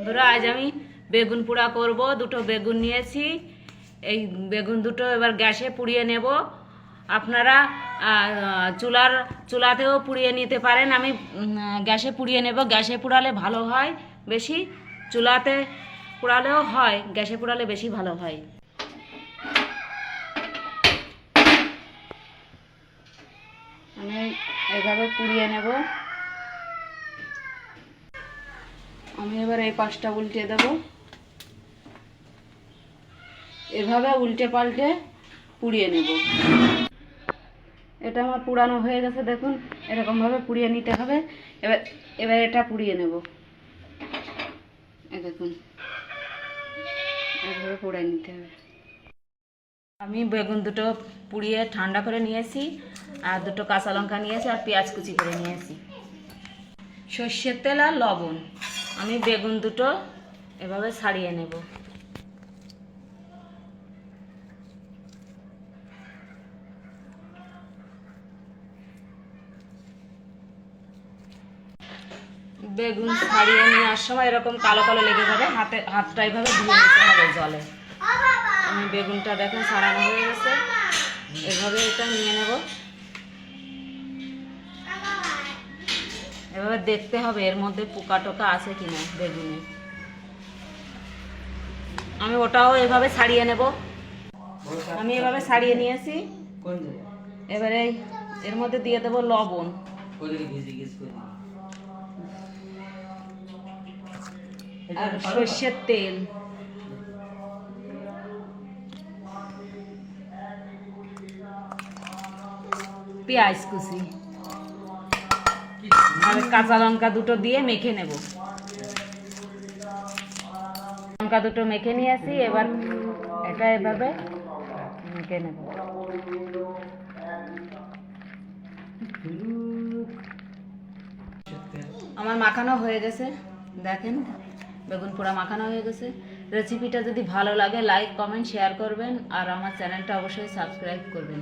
বন্ধুরা, আজ আমি বেগুন পোড়া করব। দুটো বেগুন নিয়েছি। এই বেগুন দুটো এবার গ্যাসে পুড়িয়ে নেব। আপনারা চুলাতেও পুড়িয়ে নিতে পারেন। আমি গ্যাসে পুড়িয়ে নেব। গ্যাসে পোড়ালে ভালো হয় বেশি, চুলাতে পোড়ালেও হয়, গ্যাসে পোড়ালে বেশি ভালো হয়। আমি এইভাবে পুড়িয়ে নেব। আমি এবার এই পাশটা উল্টে দেব। এভাবে উল্টে পাল্টে পুড়িয়ে নেব। এটা আমার পুড়ানো হয়ে গেছে, দেখুন এরকমভাবে পুড়িয়ে নিতে হবে। এবার এবার এটা পুড়িয়ে নেব। দেখুন এভাবে পুড়িয়ে নিতে হবে। আমি বেগুন দুটো পুড়িয়ে ঠান্ডা করে নিয়েছি, আর দুটো কাঁচা লঙ্কা নিয়েছি, আর পেঁয়াজ কুচি করে নিয়েছি, সর্ষের তেল আর লবণ। আমি বেগুন দুটো এভাবে ছাড়িয়ে নেব। বেগুন ছাড়িয়ে নেওয়ার সময় এরকম কালো কালো লেগে যাবে, হাতটা এইভাবে ধুয়ে নিতে হবে জলে। আমি বেগুনটা দেখেন ছাড়ানো হয়ে গেছে, এভাবে এটা নিয়ে নেব। এভাবে দেখতে হবে এর মধ্যে পোকা টোকা আছে কিনা বেগুনে। আমি ওটাও এভাবে ছাড়িয়ে নেব। আমি এভাবে ছাড়িয়ে নিয়েছি। এবারে এর মধ্যে দিয়ে দেবো লবণ, আর সর্ষের তেল, পেঁয়াজ কুচি আর কাঁচা লঙ্কা দুটো দিয়ে মেখে নেব। লঙ্কা দুটো মেখে নিয়েছি, এবার এটা এভাবে মেখে নেব। আমার মাখানো হয়ে গেছে, দেখেন বেগুন পোড়া মাখানো হয়ে গেছে। রেসিপিটা যদি ভালো লাগে লাইক কমেন্ট শেয়ার করবেন, আর আমার চ্যানেলটা অবশ্যই সাবস্ক্রাইব করবেন।